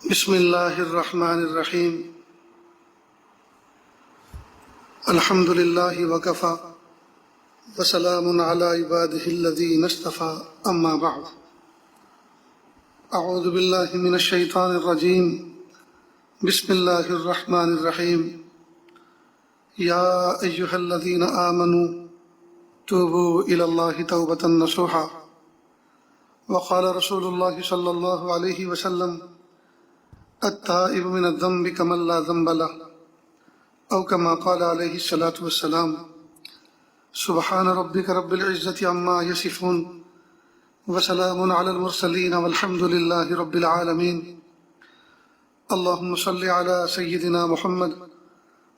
بسم اللہ الرحمن الرحیم الحمد للہ وکفی وسلام علی عبادہ الذین اصطفی اما بعد اعوذ باللہ من الشیطان الرجیم بسم اللہ الرحمن الرحیم یا ایہا الذین آمنوا توبوا الی اللہ توبۃ نصوحا وقال رسول اللہ صلی اللہ علیہ وسلم التائب من الذنب كمن لا ذنب له او كما قال عليه الصلاة والسلام سبحان ربك رب العزة عما يصفون وسلام على المرسلين والحمد لله رب العالمين اللهم صل على سيدنا محمد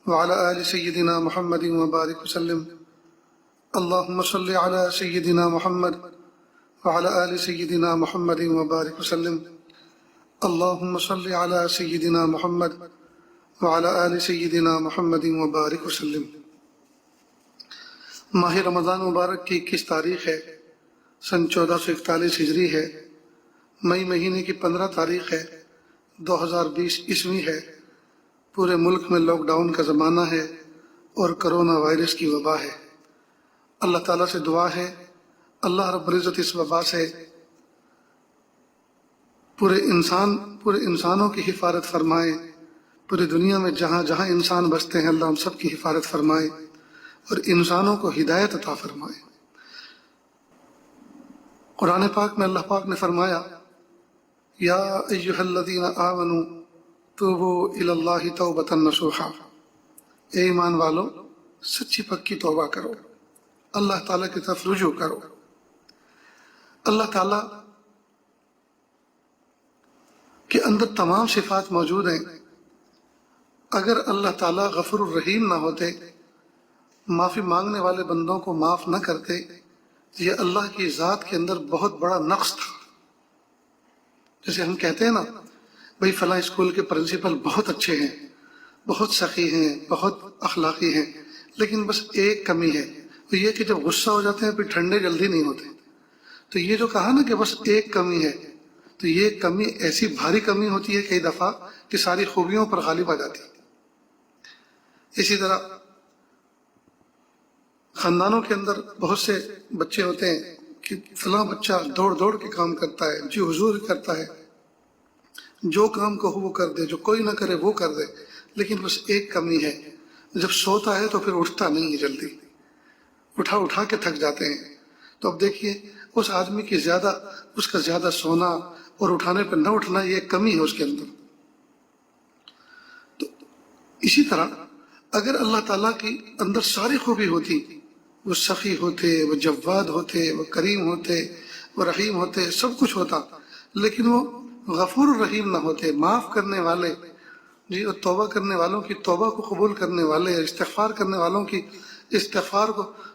وعلى آل سيدنا محمد وبارك وسلم اللهم صل على سيدنا محمد وعلى آل سيدنا محمد وبارك وسلم اللهم صل على سيدنا محمد وعلى آل سيدنا محمد وبارك وسلم۔ ماہ رمضان مبارک کی 21 تاریخ ہے، سن 1441 ہجری ہے، مئی مہینے کی 15 تاریخ ہے، 2020 عیسوی ہے۔ پورے ملک میں لاک ڈاؤن کا زمانہ ہے اور کرونا وائرس کی وبا ہے۔ اللہ تعالیٰ سے دعا ہے اللہ رب العزت اس وبا سے پورے انسانوں کی حفاظت فرمائے، پوری دنیا میں جہاں جہاں انسان بستے ہیں اللہ ہم سب کی حفاظت فرمائے اور انسانوں کو ہدایت عطا فرمائے۔ قرآن پاک میں اللہ پاک نے فرمایا یا ایہا الذین آمنوا توبوا الی اللہ توبۃ نصوحا، اے ایمان والو سچی پکی توبہ کرو، اللہ تعالیٰ کی طرف رجوع کرو۔ اللہ تعالیٰ کے اندر تمام صفات موجود ہیں۔ اگر اللہ تعالیٰ غفور الرحیم نہ ہوتے، معافی مانگنے والے بندوں کو معاف نہ کرتے، یہ اللہ کی ذات کے اندر بہت بڑا نقص تھا۔ جیسے ہم کہتے ہیں نا بھئی فلاں اسکول کے پرنسپل بہت اچھے ہیں، بہت سخی ہیں، بہت اخلاقی ہیں، لیکن بس ایک کمی ہے، وہ یہ کہ جب غصہ ہو جاتے ہیں پھر ٹھنڈے جلدی نہیں ہوتے۔ تو یہ جو کہا نا کہ بس ایک کمی ہے، تو یہ کمی ایسی بھاری کمی ہوتی ہے کئی دفعہ کہ ساری خوبیوں پر غالب آ جاتی ہے۔ اسی طرح خاندانوں کے اندر بہت سے بچے ہوتے ہیں کہ فلاں بچہ دوڑ دوڑ کے کام کرتا ہے، جی حضور کرتا ہے، جو کام کو وہ کر دے، جو کوئی نہ کرے وہ کر دے، لیکن بس ایک کمی ہے، جب سوتا ہے تو پھر اٹھتا نہیں ہے جلدی، اٹھا کے تھک جاتے ہیں۔ تو اب دیکھیے اس آدمی کی اس کا زیادہ سونا اور اٹھانے پہ نہ اٹھنا یہ ایک کمی ہے اس کے اندر۔ تو اسی طرح اگر اللہ تعالیٰ کی اندر ساری خوبی ہوتی، وہ سخی ہوتے، وہ جواد ہوتے، وہ کریم ہوتے، وہ رحیم ہوتے، سب کچھ ہوتا، لیکن وہ غفور الرحیم نہ ہوتے، معاف کرنے والے، جی، اور توبہ کرنے والوں کی توبہ کو قبول کرنے والے، استغفار کرنے والوں کی استغفار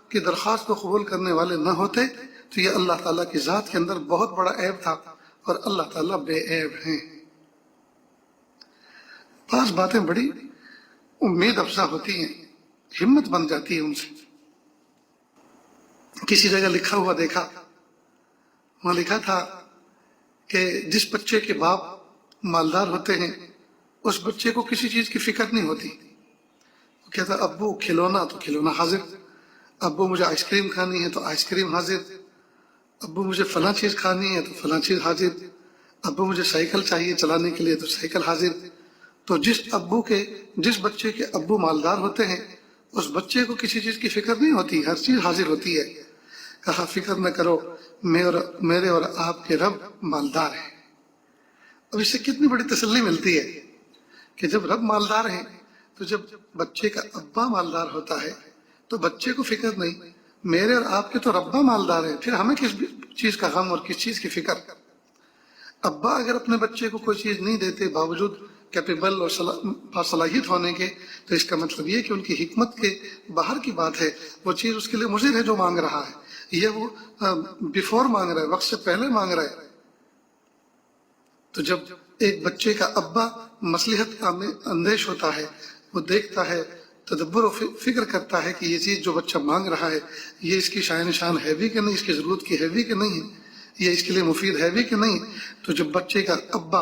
کی درخواست کو قبول کرنے والے نہ ہوتے، تو یہ اللہ تعالیٰ کی ذات کے اندر بہت بڑا عیب تھا، اور اللہ تعالیٰ بے عیب ہیں۔ بعض باتیں بڑی امید افزا ہوتی ہیں، ہمت بن جاتی ہے ان سے۔ کسی جگہ لکھا ہوا دیکھا، وہاں لکھا تھا کہ جس بچے کے باپ مالدار ہوتے ہیں اس بچے کو کسی چیز کی فکر نہیں ہوتی۔ وہ کہتا ابو کھلونا تو کھلونا حاضر، ابو مجھے آئس کریم کھانی ہے تو آئس کریم حاضر، ابو مجھے فلاں چیز کھانی ہے تو فلاں چیز حاضر، ابو مجھے سائیکل چاہیے چلانے کے لیے تو سائیکل حاضر۔ تو جس بچے کے ابو مالدار ہوتے ہیں اس بچے کو کسی چیز کی فکر نہیں ہوتی، ہر چیز حاضر ہوتی ہے۔ کہا فکر نہ کرو، میرے اور آپ کے رب مالدار ہیں۔ اب اس سے کتنی بڑی تسلی ملتی ہے کہ جب رب مالدار ہیں تو جب بچے کا ابا مالدار ہوتا ہے تو بچے کو فکر نہیں، میرے اور آپ کے تو ربا مالدار ہیں، پھر ہمیں کس چیز کا غم اور کس چیز کی فکر۔ ابا اگر اپنے بچے کو کوئی چیز نہیں دیتے باوجود کیپیبل اور باصلاحیت ہونے کے، تو اس کا مطلب یہ کہ ان کی حکمت کے باہر کی بات ہے، وہ چیز اس کے لیے مضر ہے جو مانگ رہا ہے، یہ وہ بیفور مانگ رہا ہے، وقت سے پہلے مانگ رہا ہے۔ تو جب ایک بچے کا ابا مصلحت کا اندیش ہوتا ہے، وہ دیکھتا ہے، تدبر و فکر کرتا ہے کہ یہ چیز جو بچہ مانگ رہا ہے یہ اس کی شائن شان ہے بھی کہ نہیں، اس کی ضرورت کی ہے بھی کہ نہیں، یہ اس کے لیے مفید ہے بھی کہ نہیں، تو جب بچے کا ابا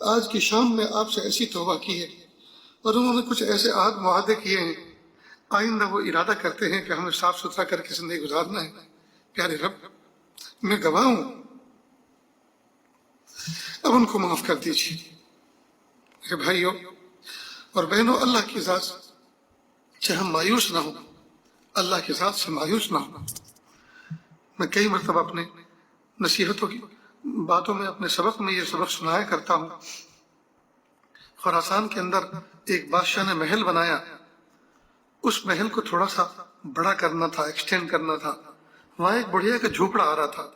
آج کی شام میں آپ سے ایسی توبہ کی ہے اور انہوں نے کچھ ایسے عہد معاہدے کیے ہیں، آئندہ وہ ارادہ کرتے ہیں کہ ہمیں صاف ستھرا کر کے زندگی گزارنا ہے۔ پیارے رب، میں گواہ ہوں، اب ان کو معاف کر دیجیے۔ میرے بھائیوں اور بہنوں، اللہ کی ذات سے ہم مایوس نہ ہوں، اللہ کی ذات سے مایوس نہ ہوں۔ میں کئی مرتبہ اپنے نصیحتوں کی باتوں میں، اپنے سبق میں یہ سبق سنایا کرتا ہوں۔ خراسان کے اندر ایک بادشاہ نے محل بنایا، اس محل کو تھوڑا سا بڑا کرنا تھا، ایکسٹینڈ کرنا تھا۔ وہاں ایک بڑھیا کا جھوپڑا آ رہا تھا،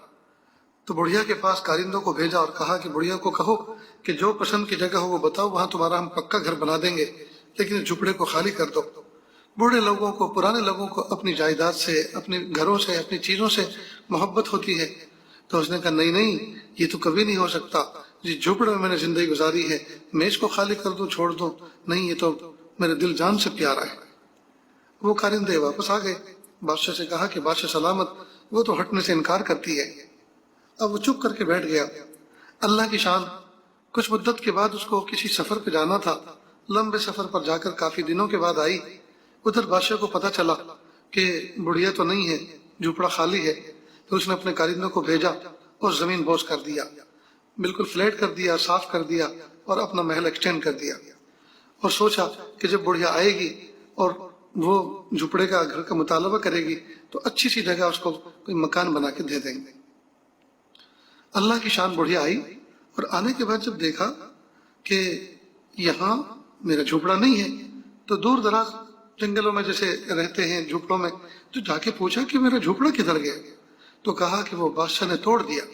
تو بڑھیا کے پاس کارندوں کو بھیجا اور کہا کہ بڑھیا کو کہو کہ جو پسند کی جگہ ہو وہ بتاؤ، وہاں تمہارا ہم پکا گھر بنا دیں گے، لیکن اس جھوپڑے کو خالی کر دو۔ بوڑھے لوگوں کو، پرانے لوگوں کو اپنی جائیداد سے، اپنے گھروں سے، اپنی چیزوں سے محبت ہوتی ہے، تو اس نے کہا نہیں نہیں، یہ تو کبھی نہیں ہو سکتا، جس جھوپڑے میں میں نے زندگی گزاری ہے میں اس کو خالی کر دوں، چھوڑ دوں؟ نہیں، یہ تو میرے دل جان سے پیارا ہے۔ وہ کارندے واپس آ گئے، بادشاہ سے کہا کہ بادشاہ سلامت، وہ تو ہٹنے سے انکار کرتی ہے۔ اب وہ چپ کر کے بیٹھ گیا۔ اللہ کی شان، کچھ مدت کے بعد اس کو کسی سفر پہ جانا تھا، لمبے سفر پر جا کر کافی دنوں کے بعد آئی۔ ادھر بادشاہ کو پتہ چلا کہ بڑھیا تو نہیں ہے، جھوپڑا خالی ہے، تو اس نے اپنے کارندوں کو بھیجا اور زمین بوس کر دیا، بالکل فلیٹ کر دیا، صاف کر دیا اور اپنا محل ایکسٹینڈ کر دیا، اور سوچا کہ جب بڑھیا آئے گی اور وہ جھوپڑے کا گھر کا مطالبہ کرے گی تو اچھی سی جگہ اس کو کوئی مکان بنا کے دے دیں گے۔ اللہ کی شان، بڑھیا آئی اور آنے کے بعد جب دیکھا کہ یہاں میرا جھوپڑا نہیں ہے، تو دور دراز جنگلوں میں جیسے رہتے ہیں جھوپڑوں میں، تو جا کے پوچھا کہ میرا جھوپڑا کدھر گیا؟ تو کہا کہ وہ بادشاہ نے توڑ دیا۔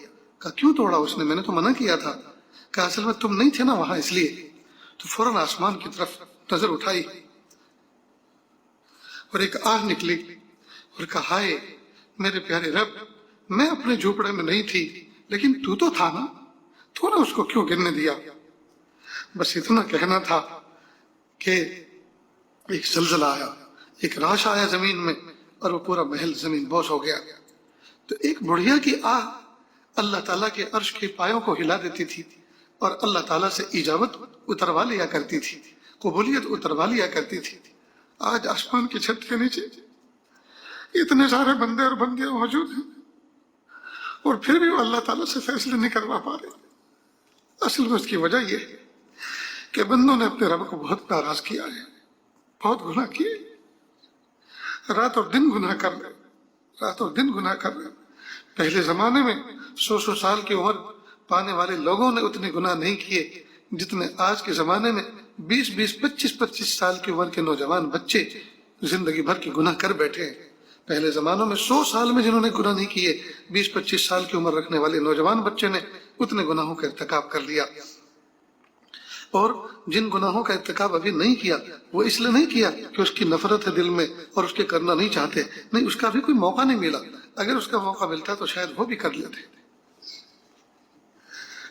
کہا کیوں توڑا اس نے؟ میں نے تو منع کیا تھا۔ کہا اصل میں تم نہیں تھے نا وہاں، اس لیے۔ تو فوراً آسمان کی طرف نظر اٹھائی اور ایک آہ نکلی اور کہا ہائے میرے پیارے رب، میں اپنے جھوپڑے میں نہیں تھی، لیکن تو تھا نا، تو نے اس کو کیوں گرنے دیا؟ بس اتنا کہنا تھا کہ ایک زلزلہ آیا، ایک راش آیا زمین میں، اور وہ پورا محل زمین بوس ہو گیا۔ تو ایک بڑھیا کی آہ اللہ تعالیٰ کے عرش کے پایوں کو ہلا دیتی تھی اور اللہ تعالیٰ سے اجابت اتروا لیا کرتی تھی، قبولیت اتروا لیا کرتی تھی۔ آج آسمان کی چھت کے نیچے اتنے سارے بندے اور بندیاں موجود ہیں، اور پھر بھی وہ اللہ تعالیٰ سے فیصلے نہیں کروا پا رہے۔ اصل میں اس کی وجہ یہ ہے کہ بندوں نے اپنے رب کو بہت ناراض کیا ہے، بہت گناہ کیے، رات اور دن گناہ کر رہے، رات اور دن گناہ کر رہے۔ پہلے زمانے میں 100 سال کی عمر پانے والے لوگوں نے اتنے گناہ نہیں کیے جتنے آج کے زمانے میں 20 25 سال کی عمر کے نوجوان بچے زندگی بھر کے گناہ کر بیٹھے ہیں۔ پہلے زمانوں میں 100 سال میں جنہوں نے گناہ نہیں کیے، 20 25 سال کی عمر رکھنے والے نوجوان بچے نے اتنے گناہوں کا ارتکاب کر لیا۔ اور جن گناہوں کا ارتکاب ابھی نہیں کیا، وہ اس لیے نہیں کیا کہ اس کی نفرت ہے دل میں اور اس کے کرنا نہیں چاہتے، نہیں، اس کا بھی کوئی موقع نہیں ملا۔ اگر اس کا موقع ملتا تو شاید وہ بھی کر لیتے۔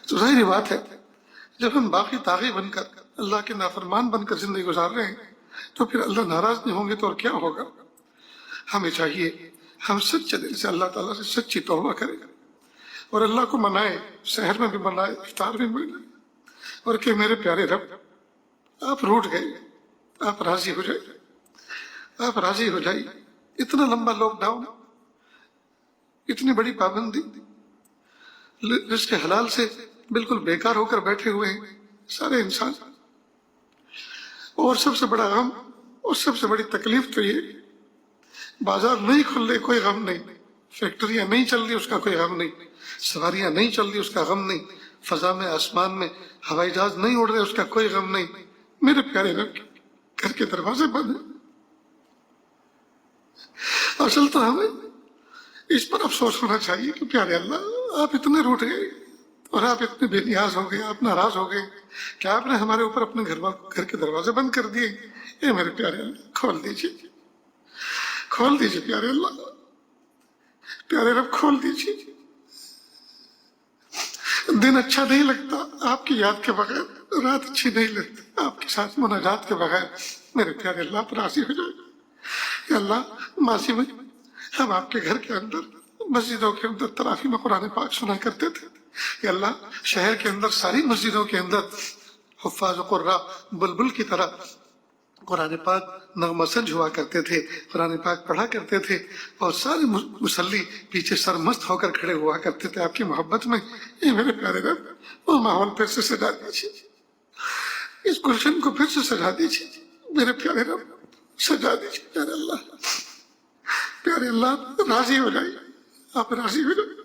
تو ظاہری بات ہے جب ہم باقی طاغی بن کر، اللہ کے نافرمان بن کر زندگی گزار رہے ہیں، تو پھر اللہ ناراض نہیں ہوں گے تو اور کیا ہوگا؟ ہمیں چاہیے ہم سچے دل سے اللہ تعالیٰ سے سچی توبہ کریں اور اللہ کو منائے، شہر میں بھی منائے، افطار میں بھی منائے، اور کہ میرے پیارے رب، آپ روٹ گئے، آپ راضی ہو جائیے، آپ راضی ہو جائیے۔ اتنا لمبا لاک ڈاؤن، اتنی بڑی پابندی، رزق حلال سے بالکل بیکار ہو کر بیٹھے ہوئے ہیں سارے انسان، اور سب سے بڑا غم اور سب سے بڑی تکلیف تو یہ، بازار نہیں کھل رہے کوئی غم نہیں، فیکٹریاں نہیں چل رہی اس کا کوئی غم نہیں، سواریاں نہیں چل رہی اس کا غم نہیں، فضا میں آسمان میں ہوائی جہاز نہیں اڑ رہے اس کا کوئی غم نہیں۔ میرے پیارے رب، گھر کے دروازے بند ہیں۔ اصل تو ہمیں اس پر افسوس ہونا چاہیے کہ پیارے اللہ، آپ اتنے روٹ گئے اور آپ اتنے بے نیاز ہو گئے، آپ ناراض ہو گئے کہ آپ نے ہمارے اوپر اپنے گھر کے دروازے بند کر دیے۔ اے میرے پیارے اللہ، کھول دیجیے، کھول دیجیے پیارے اللہ، پیارے رب کھول دیجیے۔ دن اچھا نہیں لگتا آپ کی یاد کے بغیر، رات اچھی نہیں لگتی آپ کے ساتھ مناجات کے بغیر۔ میرے پیارے اللہ پر راضی ہو جائے کہ اللہ، ماضی میں ہم آپ کے گھر کے اندر، مسجدوں کے اندر تراویح میں قرآن پاک سنا کرتے تھے، کہ اللہ شہر کے اندر ساری مسجدوں کے اندر حفاظ و قرا بلبل کی طرح قرآن پاک نغمہ سنج ہوا کرتے تھے، قرآن پاک پڑھا کرتے تھے، اور سارے مصلی پیچھے سرمست ہو کر کھڑے ہوا کرتے تھے آپ کی محبت میں۔ اے میرے پیارے رب، وہ ماحول پھر سے سجا دیجیے، اس گلشن کو پھر سے سجا دیجیے میرے پیارے رب، سجا دیجیے پیارے اللہ، پیارے اللہ راضی ہو جائیے، آپ راضی ہو جائیے،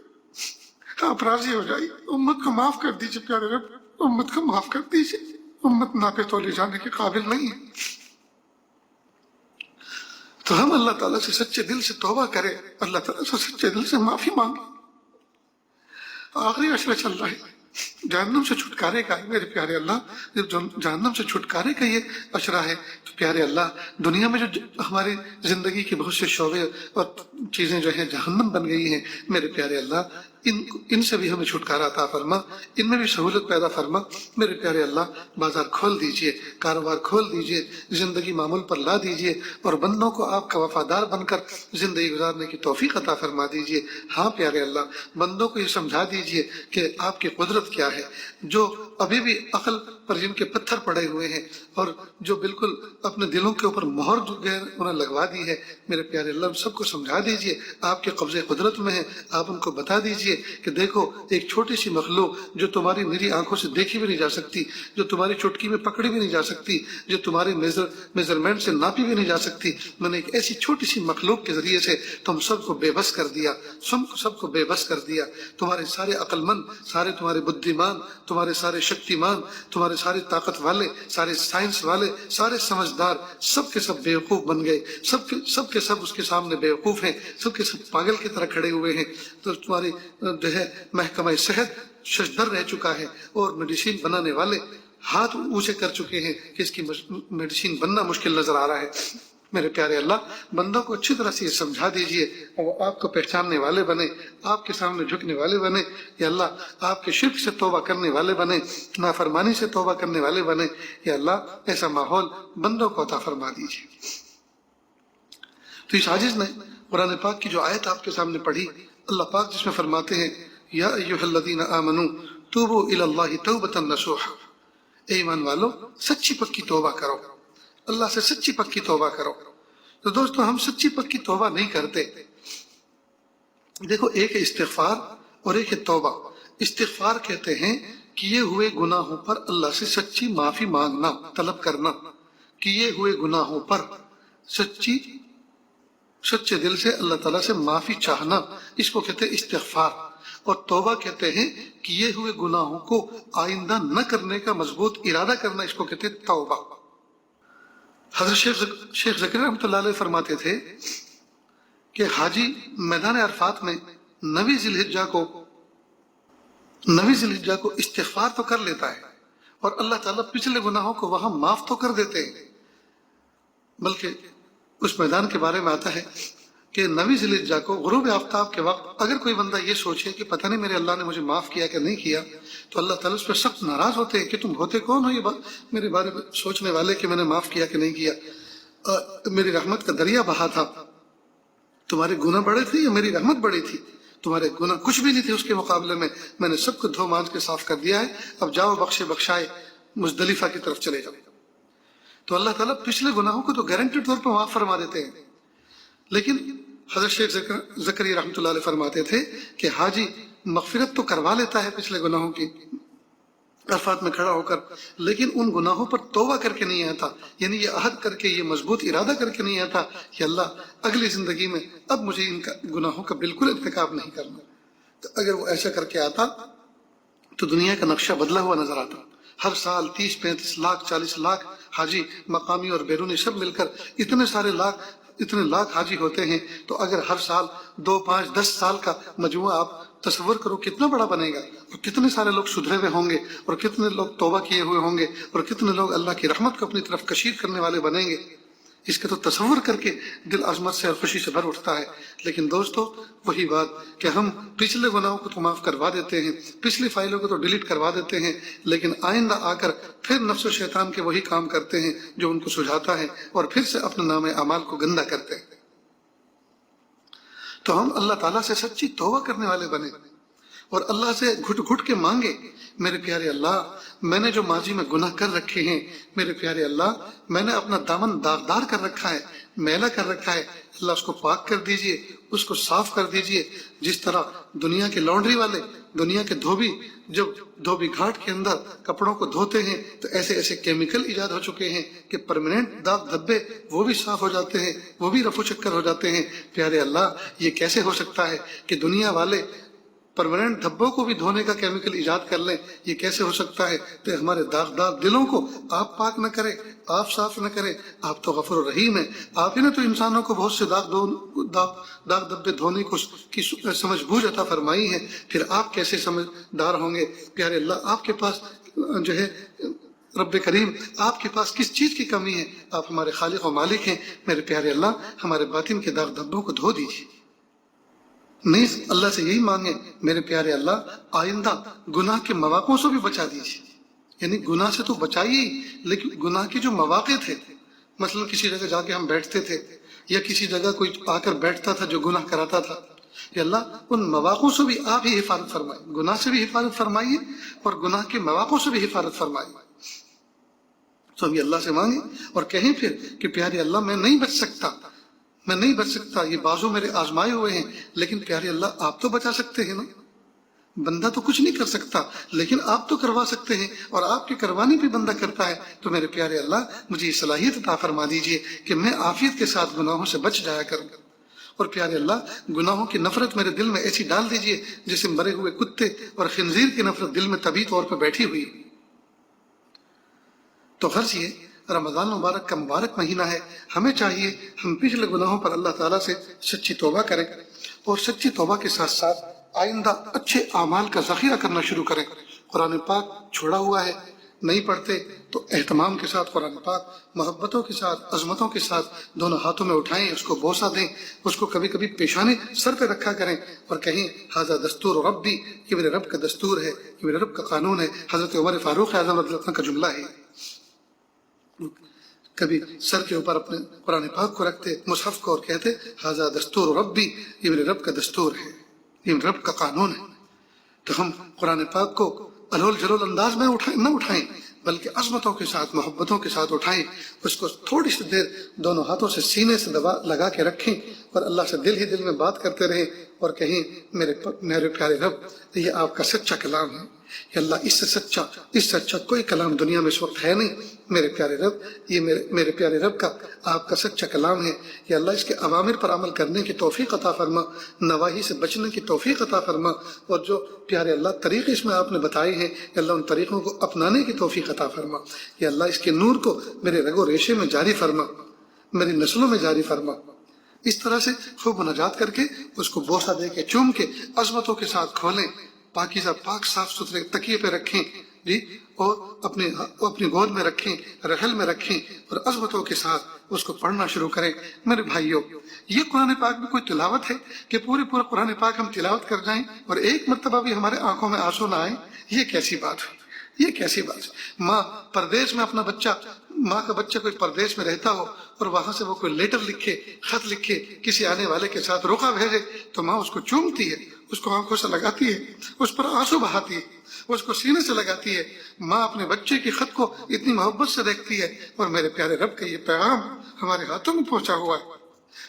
آپ راضی ہو جائیے، امت کو معاف کر دیجیے پیارے رب، امت کو معاف کر دیجیے، امت ناپے تولے جانے کے قابل نہیں ہے۔ تو ہم اللہ تعالیٰ سے سچے دل سے توبہ کریں، اللہ تعالیٰ سے سچے دل سے معافی مانگیں۔ آخری عشرہ چل رہا ہے جہنم سے چھٹکارے کا، میرے پیارے اللہ جہنم سے چھٹکارے کا یہ عشرہ ہے، تو پیارے اللہ دنیا میں جو ہماری زندگی کے بہت سے شعبے اور چیزیں جو ہیں جہنم بن گئی ہیں، میرے پیارے اللہ ان سے بھی ہمیں چھٹکارا عطا فرما، ان میں بھی سہولت پیدا فرما، میرے پیارے اللہ بازار کھول دیجئے، کاروبار کھول دیجئے، زندگی معمول پر لا دیجئے، اور بندوں کو آپ کا وفادار بن کر زندگی گزارنے کی توفیق عطا فرما دیجئے۔ ہاں پیارے اللہ بندوں کو یہ سمجھا دیجئے کہ آپ کی قدرت کیا ہے، جو ابھی بھی عقل پر جن کے پتھر پڑے ہوئے ہیں اور جو بالکل اپنے دلوں کے اوپر مہر انہیں لگوا دی ہے، میرے پیارے اللہ سب کو سمجھا دیجئے آپ کے قبضے قدرت میں ہے، آپ ان کو بتا دیجئے کہ دیکھو ایک چھوٹی سی مخلوق جو تمہاری میری آنکھوں سے دیکھی بھی نہیں جا سکتی، جو تمہاری چٹکی میں پکڑی بھی نہیں جا سکتی، جو تمہاری میزرمنٹ سے ناپی بھی نہیں جا سکتی، میں نے ایک ایسی چھوٹی سی مخلوق کے ذریعے سے تم سب کو بے بس کر دیا، سب کو بے بس کر دیا۔ تمہارے سارے عقل مند، سارے تمہارے بدھیمان، تمہارے سارے شکتیمان، تمہارے سارے طاقت والے، سارے سائنس والے، سارے سمجھدار، سب کے سب بیوقوف بن گئے، سب کے سب اس کے سامنے بیوقوف ہیں، سب کے سب پاگل کی طرح کھڑے ہوئے ہیں۔ تو تمہاری جو ہے محکمہ صحت ششدر رہ چکا ہے، اور میڈیسین بنانے والے ہاتھ اونچے کر چکے ہیں کہ اس کی میڈیسین بننا مشکل نظر آ رہا ہے۔ میرے پیارے اللہ بندوں کو اچھی طرح سے یہ سمجھا دیجئے اور وہ آپ کو پہچاننے والے بنے، آپ کے سامنے جھکنے والے بنے، یا اللہ آپ کے شرک سے توبہ کرنے والے بنے، نافرمانی سے توبہ کرنے والے بنے، یا اللہ ایسا ماحول بندوں کو عطا فرما دیجئے۔ تو اس عاجز نے قرآن پاک کی جو آیت آپ کے سامنے پڑھی، اللہ پاک جس میں فرماتے ہیں یا ایھا الذین آمنوا توبوا الی اللہ توبۃ نصوحا، اے ایمان والو سچی پکی توبہ کرو، اللہ سے سچی پکی توبہ کرو۔ تو دوستو ہم سچی پکی توبہ نہیں کرتے۔ دیکھو ایک ہے استغفار اور ایک ہے توبہ۔ استغفار کہتے ہیں کیے ہوئے گناہوں پر اللہ سے سچی معافی مانگنا، طلب کرنا، کیے ہوئے گناہوں پر سچے دل سے اللہ تعالیٰ سے معافی چاہنا، اس کو کہتے ہیں استغفار۔ اور توبہ کہتے ہیں کیے ہوئے گناہوں کو آئندہ نہ کرنے کا مضبوط ارادہ کرنا، اس کو کہتے ہیں توبہ۔ حضرت شیخ ذکری رحمۃ اللہ علیہ فرماتے تھے کہ حاجی میدان عرفات میں نویں ذی الحجہ کو استغفار تو کر لیتا ہے، اور اللہ تعالیٰ پچھلے گناہوں کو وہاں معاف تو کر دیتے ہیں، بلکہ اس میدان کے بارے میں آتا ہے کہ نویں ذی الحجہ کو غروب آفتاب کے وقت اگر کوئی بندہ یہ سوچے کہ پتہ نہیں میرے اللہ نے مجھے معاف کیا کہ نہیں کیا، تو اللہ تعالیٰ اس پہ سخت ناراض ہوتے ہیں کہ تم ہوتے کون ہو یہ بات میرے بارے میں سوچنے والے کہ میں نے معاف کیا کہ نہیں کیا۔ میری رحمت کا دریا بہا تھا، تمہارے گناہ بڑے تھے یا میری رحمت بڑی تھی؟ تمہارے گناہ کچھ بھی نہیں تھے اس کے مقابلے میں نے سب کو دھو مانج کے صاف کر دیا ہے، اب جاؤ بخشے بخشائے مزدلفہ کی طرف چلے جاؤ۔ تو اللہ تعالیٰ پچھلے گناہوں کو تو گارنٹیڈ طور پر معاف فرما دیتے ہیں، لیکن حضرت شیخ ذکری رحمۃ اللہ علیہ فرماتے تھے کہ حاجی مغفرت تو کروا لیتا ہے پچھلے گناہوں کی عرفات میں کھڑا ہو کر، لیکن ان گناہوں پر توبہ کر کے نہیں آتا، یعنی یہ عہد کر کے، یہ مضبوط ارادہ کر کے نہیں آتا کہ اللہ اگلی زندگی میں اب مجھے ان گناہوں کا بالکل ارتکاب نہیں کرنا۔ تو اگر وہ ایسا کر کے آتا تو دنیا کا نقشہ بدلا ہوا نظر آتا۔ ہر سال 30-35 لاکھ 40 لاکھ حاجی مقامی اور بیرونی سب مل کر اتنے لاکھ حاجی ہوتے ہیں، تو اگر ہر سال 2 5 10 سال کا مجموعہ آپ تصور کرو کتنا بڑا بنے گا، اور کتنے سارے لوگ سدھرے ہوئے ہوں گے، اور کتنے لوگ توبہ کیے ہوئے ہوں گے، اور کتنے لوگ اللہ کی رحمت کو اپنی طرف کشید کرنے والے بنیں گے۔ اس کا تو تصور کر کے دل عظمت سے اور خوشی سے بھر اٹھتا ہے۔ لیکن دوستو وہی بات کہ ہم پچھلے گناہوں کو تو معاف کروا دیتے ہیں، پچھلی فائلوں کو تو ڈیلیٹ کروا دیتے ہیں، لیکن آئندہ آ کر پھر نفس و شیطان کے وہی کام کرتے ہیں جو ان کو سجھاتا ہے، اور پھر سے اپنے نام اعمال کو گندا کرتے ہیں۔ تو ہم اللہ تعالیٰ سے سچی توبہ کرنے والے بنے، اور اللہ سے گھٹ گھٹ کے مانگے، میرے پیارے اللہ میں نے جو ماضی میں گناہ کر رکھے ہیں، میرے پیارے اللہ میں نے اپنا دامن داغدار کر رکھا ہے، میلا کر رکھا ہے، اللہ اس کو پاک کر دیجئے، اس کو صاف کر دیجئے۔ جس طرح دنیا کے لانڈری والے، دنیا کے دھوبی جب دھوبی گھاٹ کے اندر کپڑوں کو دھوتے ہیں تو ایسے ایسے کیمیکل ایجاد ہو چکے ہیں کہ پرماننٹ داغ دھبے وہ بھی صاف ہو جاتے ہیں، وہ بھی رفو چکر ہو جاتے ہیں۔ پیارے اللہ یہ کیسے ہو سکتا ہے کہ دنیا والے پرماننٹ دھبوں کو بھی دھونے کا کیمیکل ایجاد کر لیں؟ یہ کیسے ہو سکتا ہے؟ تو ہمارے داغدار دلوں کو آپ پاک نہ کریں، آپ صاف نہ کریں؟ آپ تو غفور الرحیم ہیں، آپ ہی نے تو انسانوں کو بہت سے داغ دھبے دھونے کی سمجھ بوجھ عطا فرمائی ہے، پھر آپ کیسے سمجھدار ہوں گے؟ پیارے اللہ آپ کے پاس جو ہے رب کریم آپ کے پاس کس چیز کی کمی ہے؟ آپ ہمارے خالق و مالک ہیں۔ میرے پیارے اللہ ہمارے باطن کے داغ دھبوں کو دھو دیجیے۔ نہیں اللہ سے یہی مانگیں میرے پیارے اللہ آئندہ گناہ کے مواقعوں سے بھی بچا دیجیے، یعنی گناہ سے تو بچائیے لیکن گناہ کے جو مواقع تھے، مثلا کسی جگہ جا کے ہم بیٹھتے تھے یا کسی جگہ کوئی آ کر بیٹھتا تھا جو گناہ کراتا تھا، یا اللہ ان مواقعوں سے بھی آپ ہی حفاظت فرمائیے، گناہ سے بھی حفاظت فرمائیے اور گناہ کے مواقعوں سے بھی حفاظت فرمائیے۔ تو ابھی اللہ سے مانگیں اور کہیں پھر کہ پیارے اللہ میں نہیں بچ سکتا، میں نہیں بچ سکتا، یہ بازو میرے آزمائے ہوئے ہیں، لیکن پیارے اللہ آپ تو بچا سکتے ہیں نا، بندہ تو کچھ نہیں کر سکتا لیکن آپ تو کروا سکتے ہیں، اور آپ کے کروانے پہ بندہ کرتا ہے۔ تو میرے پیارے اللہ مجھے یہ صلاحیت عطا فرما دیجئے کہ میں عافیت کے ساتھ گناہوں سے بچ جایا کروں، اور پیارے اللہ گناہوں کی نفرت میرے دل میں ایسی ڈال دیجئے جیسے مرے ہوئے کتے اور خنزیر کی نفرت دل میں طبی طور پہ بیٹھی ہوئی۔ تو غرض یہ رمضان مبارک کا مبارک مہینہ ہے، ہمیں چاہیے ہم پچھلے گناہوں پر اللہ تعالیٰ سے سچی توبہ کریں اور سچی توبہ کے ساتھ ساتھ آئندہ اچھے اعمال کا ذخیرہ کرنا شروع کریں۔ قرآن پاک چھوڑا ہوا ہے، نہیں پڑھتے تو اہتمام کے ساتھ قرآن پاک محبتوں کے ساتھ عظمتوں کے ساتھ دونوں ہاتھوں میں اٹھائیں، اس کو بوسہ دیں، اس کو کبھی کبھی پیشانے سر پہ رکھا کریں اور کہیں ھذا دستور ربی، یہ میرے رب کا دستور ہے، یہ میرے رب کا قانون ہے۔ حضرت عمر فاروق اعظم رضی اللہ عنہ کا جملہ ہے، کبھی سر کے اوپر اپنے قرآن پاک کو رکھتے مصحف کو اور کہتے ھذا دستور ربی، یہ میرے رب کا دستور ہے، یہ میرے رب کا قانون ہے۔ تو ہم قرآن پاک کو الول جلول انداز میں نہ اٹھائیں بلکہ عظمتوں کے ساتھ محبتوں کے ساتھ اٹھائیں، اس کو تھوڑی سی دیر دونوں ہاتھوں سے سینے سے لگا کے رکھیں اور اللہ سے دل ہی دل میں بات کرتے رہیں اور کہیں میرے پیارے رب یہ آپ کا سچا کلام ہے، کہ اللہ اس سے اچھا کوئی کلام دنیا میں اس وقت ہے نہیں، میرے پیارے رب یہ میرے پیارے رب کا آپ کا سچا کلام ہے، یا اللہ اس کے اوامر پر عمل کرنے کی توفیق عطا فرما، نواہی سے بچنے کی توفیق عطا فرما، اور جو پیارے اللہ طریقے اس میں آپ نے بتائے ہیں کہ اللہ ان طریقوں کو اپنانے کی توفیق عطا فرما، یا اللہ اس کے نور کو میرے رگ و ریشے میں جاری فرما، میری نسلوں میں جاری فرما۔ اس طرح سے خوب مناجات کر کے اس کو بوسہ دے کے چوم کے عظمتوں کے ساتھ کھولیں، پاکیزہ پاک صاف ستھرے تکیے پہ رکھیں جی، اور اپنی گود میں رکھیں، رحل میں رکھیں اور عظمتوں کے ساتھ اس کو پڑھنا شروع کریں۔ میرے بھائیوں یہ قرآن پاک میں کوئی تلاوت ہے کہ پورا قرآن پاک ہم تلاوت کر جائیں اور ایک مرتبہ بھی ہمارے آنکھوں میں آنسو نہ آئیں؟ یہ کیسی بات ہے، یہ کیسی بات ہے؟ ماں پردیش میں اپنا بچہ، ماں کا بچہ کوئی پردیش میں رہتا ہو اور وہاں سے وہ کوئی لیٹر لکھے، خط لکھے کسی آنے والے کے ساتھ رخا بھیجے تو ماں اس کو چومتی ہے، اس کو آنکھوں سے لگاتی ہے، اس پر آنسو بہاتی ہے، اس کو سینے سے لگاتی ہے۔ ماں اپنے بچے کی خط کو اتنی محبت سے دیکھتی ہے، اور میرے پیارے رب کا یہ پیغام ہمارے ہاتھوں میں پہنچا ہوا ہے،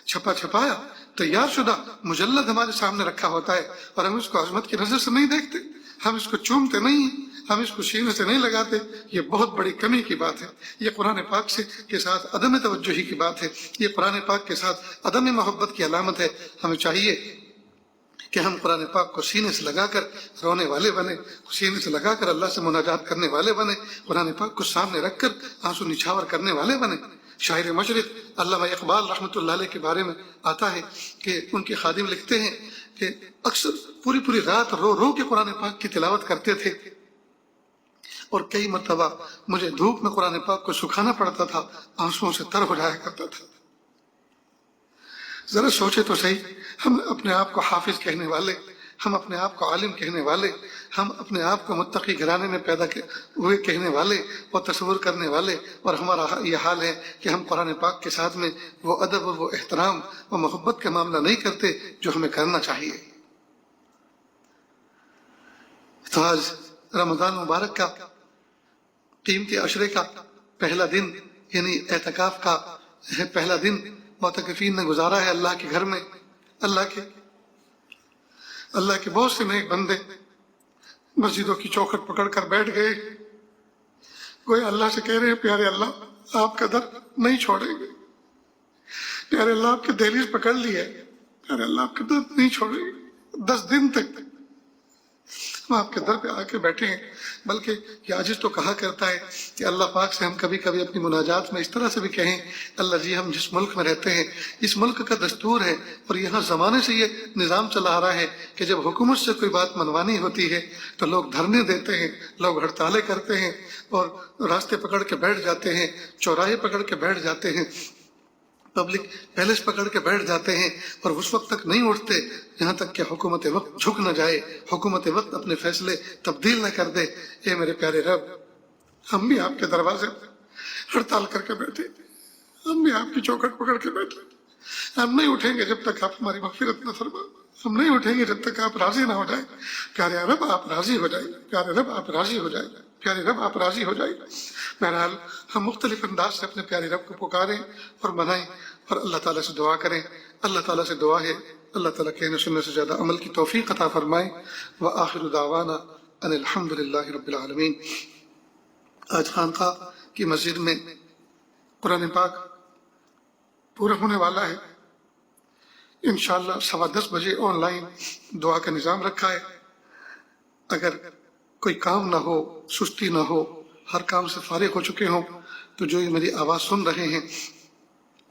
چھپا چھپایا تیار شدہ مجلد ہمارے سامنے رکھا ہوتا ہے، اور ہم اس کو عظمت کی نظر سے نہیں دیکھتے، ہم اس کو چومتے نہیں، ہم اس کو سینے سے نہیں لگاتے۔ یہ بہت بڑی کمی کی بات ہے، یہ قرآن پاک کے ساتھ عدم توجہی کی بات ہے، یہ قرآن پاک کے ساتھ عدم محبت کی علامت ہے۔ ہمیں چاہیے کہ ہم قرآن پاک کو سینے سے لگا کر رونے والے بنے، سینے سے لگا کر اللہ سے مناجات کرنے والے بنے، قرآن پاک کو سامنے رکھ کر آنسو نچھاور کرنے والے بنے۔ شاعر مشرق علامہ اقبال رحمۃ اللہ علیہ کے بارے میں آتا ہے کہ ان کے خادم لکھتے ہیں کہ اکثر پوری رات رو رو کے قرآن پاک کی تلاوت کرتے تھے، اور کئی مرتبہ مجھے دھوپ میں قرآن پاک کو سکھانا پڑتا تھا، آنسوؤں سے تر ہو جایا کرتا تھا۔ ذرا سوچے تو صحیح، ہم اپنے آپ کو حافظ کہنے والے، ہم اپنے آپ کو عالم کہنے والے، ہم اپنے آپ کو متقی گھرانے میں پیدا ہوئے کہنے والے اور تصور کرنے والے، اور ہمارا یہ حال ہے کہ ہم قرآن پاک کے ساتھ میں وہ ادب اور وہ احترام اور محبت کا معاملہ نہیں کرتے جو ہمیں کرنا چاہیے۔ تو آج رمضان مبارک کا قیمتی عشرے کا پہلا دن یعنی اعتکاف کا پہلا دن معتکفین نے گزارا ہے اللہ کے گھر میں۔ اللہ کے بہت سے نیک بندے مسجدوں کی چوکھٹ پکڑ کر بیٹھ گئے، کوئی اللہ سے کہہ رہے ہیں پیارے اللہ آپ کا در نہیں چھوڑیں گے، پیارے اللہ آپ کے دہلیز پکڑ لی ہے، پیارے اللہ آپ کا در نہیں چھوڑیں گے۔ 10 دن تک ہم آپ کے در پہ آ کے بیٹھے ہیں، بلکہ یہ عاجز تو کہا کرتا ہے کہ اللہ پاک سے ہم کبھی کبھی اپنی مناجات میں اس طرح سے بھی کہیں اللہ جی ہم جس ملک میں رہتے ہیں اس ملک کا دستور ہے اور یہاں زمانے سے یہ نظام چلا آ رہا ہے کہ جب حکومت سے کوئی بات منوانی ہوتی ہے تو لوگ دھرنے دیتے ہیں، لوگ ہڑتالیں کرتے ہیں اور راستے پکڑ کے بیٹھ جاتے ہیں، چوراہے پکڑ کے بیٹھ جاتے ہیں، پبلک پیلس پکڑ کے بیٹھ جاتے ہیں اور اس وقت تک نہیں اٹھتے یہاں تک کہ حکومت وقت جھک نہ جائے، حکومت وقت اپنے فیصلے تبدیل نہ کر دے۔ اے میرے پیارے رب ہم بھی آپ کے دروازے ہڑتال کر کے بیٹھے، ہم بھی آپ کی چوکھٹ پکڑ کے بیٹھے، ہم نہیں اٹھیں گے جب تک آپ ہماری مغفرت نہ فرما، ہم نہیں اٹھیں گے جب تک آپ راضی نہ ہو جائے۔ پیارے رب آپ راضی ہو جائے، پیارے رب آپ راضی ہو جائے، پیارے رب آپ راضی ہو جائے۔ بہرحال ہم مختلف انداز سے اپنے پیارے رب کو پکاریں اور منائیں اور اللہ تعالیٰ سے دعا کریں۔ اللہ تعالیٰ سے دعا ہے اللہ تعالیٰ کہنے سننے سے زیادہ عمل کی توفیق عطا فرمائیں۔ وآخر دعوانا ان الحمد للہ رب العالمین۔ آج خانقاہ کی مسجد میں قرآن پاک پورا ہونے والا ہے، انشاءاللہ 10:15 بجے آن لائن دعا کا نظام رکھا ہے۔ اگر کوئی کام نہ ہو، سستی نہ ہو، ہر کام سے فارغ ہو چکے ہوں تو جو یہ میری آواز سن رہے ہیں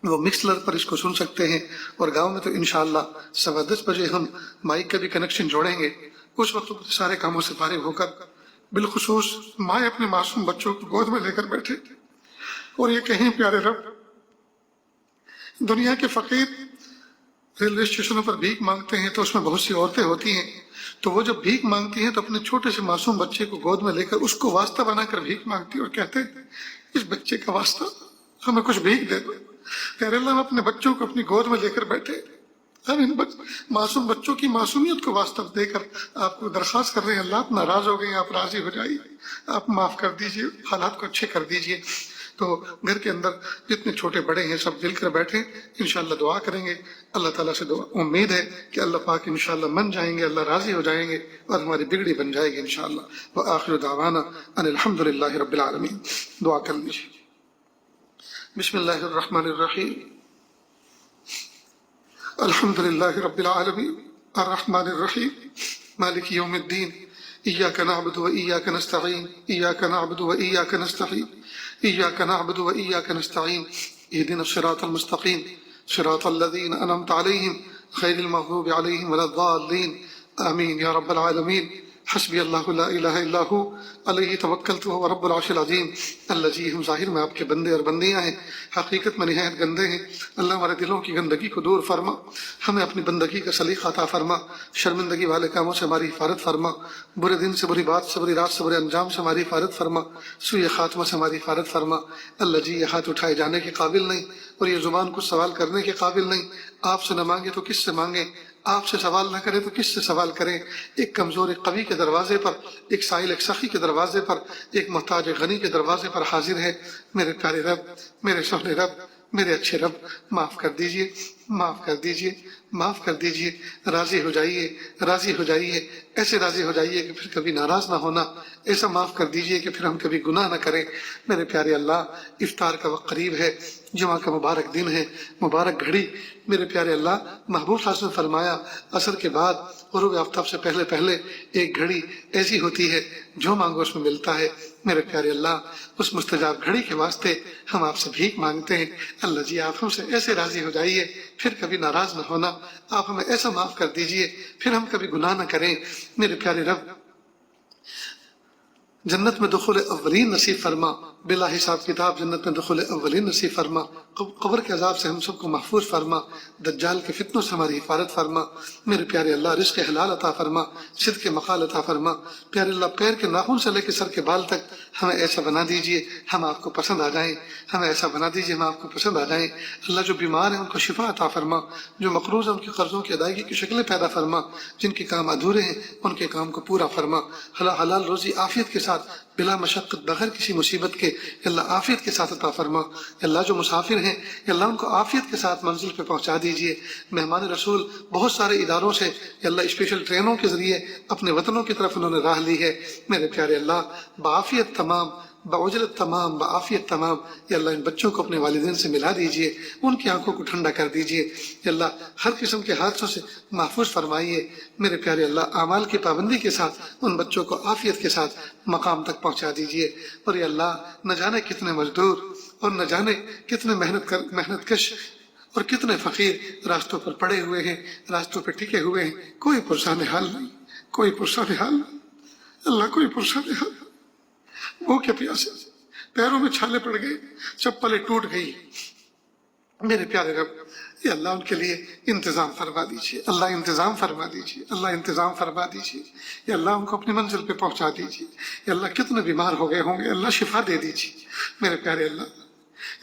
وہ مکسلر پر اس کو سن سکتے ہیں، اور گاؤں میں تو انشاءاللہ 10:15 بجے ہم مائک کا بھی کنیکشن جوڑیں گے۔ اس وقت سارے کاموں سے فارغ ہو کر بالخصوص مائیں اپنے معصوم بچوں کو گود میں لے کر بیٹھے اور یہ کہیں پیارے رب دنیا کے فقیر ریلوے اسٹیشنوں پر بھیک مانگتے ہیں تو اس میں بہت سی عورتیں ہوتی ہیں، تو وہ جب بھیک مانگتی ہیں تو اپنے چھوٹے سے معصوم بچے کو گود میں لے کر اس کو واسطہ بنا کر بھیک مانگتی اور کہتے ہیں اس بچے کا واسطہ ہمیں کچھ بھیک دے دو۔ پیارے اللہ ہم اپنے بچوں کو اپنی گود میں لے کر بیٹھے، ہم ان معصوم بچوں کی معصومیت کو واسطہ دے کر آپ کو درخواست کر رہے ہیں اللہ آپ ناراض ہو گئے، آپ راضی ہو جائیے، آپ معاف کر دیجئے، حالات کو اچھے کر دیجئے۔ تو گھر کے اندر جتنے چھوٹے بڑے ہیں سب مل کر بیٹھیں، انشاءاللہ دعا کریں گے۔ اللہ تعالیٰ سے دعا امید ہے کہ اللہ پاک انشاءاللہ من جائیں گے، اللہ راضی ہو جائیں گے اور ہماری بگڑی بن جائے گی انشاءاللہ۔ وآخر دعوانا ان الحمد للہ رب العالمین۔ دعا کر لیجیے۔ بسم اللہ الرحمن الرحیم۔ الحمد للہ رب العالمین الرحمن الرحیم مالک یوم الدین ایاک نعبد و ایاک نستعین ایاک نعبد و ایاک نستعین ایاک نعبد و ایاک نستعین اهدنا الصراط المستقیم صراط الذین انعمت علیہم غیر المغضوب علیہم ولا الضالین آمین یا رب العالمین۔ حسبی اللہ لا الہ الا ہو علیہ توکلت وهو رب العرش العظیم۔ اللہ جی ہم ظاہر میں آپ کے بندے اور بندیاں ہیں، حقیقت میں نہایت گندے ہیں، اللہ ہمارے دلوں کی گندگی کو دور فرما، ہمیں اپنی بندگی کا سلیقہ عطا فرما، شرمندگی والے کاموں سے ہماری حفاظت فرما، برے دن سے، بری بات سے، بری رات سے، برے انجام سے ہماری حفاظت فرما، سوء خاتمہ سے ہماری حفاظت فرما۔ اللہ جی یہ ہاتھ اٹھائے جانے کے قابل نہیں اور یہ زبان کو سوال کرنے کے قابل نہیں، آپ سے نہ مانگے تو کس سے مانگیں، آپ سے سوال نہ کریں تو کس سے سوال کریں۔ ایک کمزور ایک قوی کے دروازے پر، ایک سائل ایک سخی کے دروازے پر، ایک محتاج ایک غنی کے دروازے پر حاضر ہے۔ میرے پیارے رب، میرے سہنے رب، میرے اچھے رب، معاف کر دیجئے، معاف کر دیجئے، معاف کر دیجئے، راضی ہو جائیے، راضی ہو جائیے، ایسے راضی ہو جائیے کہ پھر کبھی ناراض نہ ہونا، ایسا معاف کر دیجئے کہ پھر ہم کبھی گناہ نہ کریں۔ میرے پیارے اللہ افطار کا وقت قریب ہے، جمعہ کا مبارک دن ہے، مبارک گھڑی، میرے پیارے اللہ محبوب صلی اللہ علیہ وسلم نے فرمایا عصر کے بعد غروب آفتاب سے پہلے پہلے ایک گھڑی ایسی ہوتی ہے جو مانگو اس میں ملتا ہے۔ میرے پیارے اللہ اس مستجاب گھڑی کے واسطے ہم آپ سے بھیک مانگتے ہیں، اللہ جی آپ ہم سے ایسے راضی ہو جائیے پھر کبھی ناراض نہ ہونا، آپ ہمیں ایسا معاف کر دیجئے پھر ہم کبھی گناہ نہ کریں۔ میرے پیارے رب جنت میں دخول اولین نصیب فرما، بلا حساب کتاب جنت میں دخول اولین نصیب فرما، قبر کے عذاب سے ہم سب کو محفوظ فرما، دجال کے فتنوں سے ہماری حفاظت فرما، میرے پیارے اللہ رزق حلال عطا فرما، صدق مقال عطا فرما، پیارے اللہ پیر کے ناخن سے لے کے سر کے بال تک ہمیں ایسا بنا دیجئے ہم آپ کو پسند آ جائیں، ہمیں ایسا بنا دیجئے ہم آپ کو پسند آ جائیں۔ اللہ جو بیمار ہیں ان کو شفا عطا فرما، جو مقروض ہیں ان کے قرضوں کی ادائیگی کی شکلیں پیدا فرما، جن کے کام ادھورے ہیں ان کے کام کو پورا فرما، حلال روزی عافیت کے ساتھ بلا مشقت بغیر کسی مصیبت کے اللہ عافیت کے ساتھ عطا فرما۔ اللہ جو مسافر ہیں اللہ ان کو عافیت کے ساتھ منزل پہ پہنچا دیجئے۔ مہمان رسول بہت سارے اداروں سے اللہ اسپیشل ٹرینوں کے ذریعے اپنے وطنوں کی طرف انہوں نے راہ لی ہے، میرے پیارے اللہ بعافیت تمام، بعجلت تمام، بعافیت تمام یا اللہ ان بچوں کو اپنے والدین سے ملا دیجئے، ان کی آنکھوں کو ٹھنڈا کر دیجئے یا اللہ ہر قسم کے حادثوں سے محفوظ فرمائیے، میرے پیارے اللہ اعمال کی پابندی کے ساتھ ان بچوں کو عافیت کے ساتھ مقام تک پہنچا دیجئے۔ اور یا اللہ نہ جانے کتنے مزدور اور نہ جانے کتنے محنت کش اور کتنے فقیر راستوں پر پڑے ہوئے ہیں، راستوں پر ٹکے ہوئے ہیں، کوئی پرسان حال نہیں، کوئی پرسان حال نہیں، اللہ کوئی پرسان حال نہیں، وہ کے پیاسے پیروں میں چھالے پڑ گئے، چپلیں ٹوٹ گئی، میرے پیارے رب یا اللہ ان کے لیے انتظام فرما دیجیے، اللہ انتظام فرما دیجیے، اللہ انتظام فرما دیجیے یا اللہ ان کو اپنی منزل پہ پہنچا دیجیے یا اللہ کتنے بیمار ہو گئے ہوں گے اللہ شفا دے دیجیے، میرے پیارے اللہ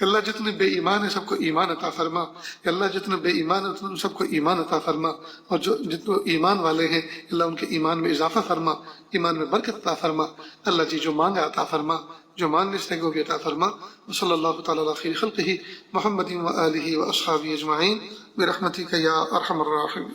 اللہ جتنے بے ایمان ہیں سب کو ایمان عطا فرما یا اللہ جتنے بے ایمان ہیں ان سب کو ایمان عطا فرما، اور جو جتنے ایمان والے ہیں اللہ ان کے ایمان میں اضافہ فرما، ایمان میں برکت عطا فرما، اللہ جی جو مانگا عطا فرما، جو مانگنے سے وہ بھی عطا فرما۔ وصلی اللہ تعالی علی خیر خلقہ محمد و آلہ و اصحابہ اجمعین برحمتک یا ارحم الراحمین۔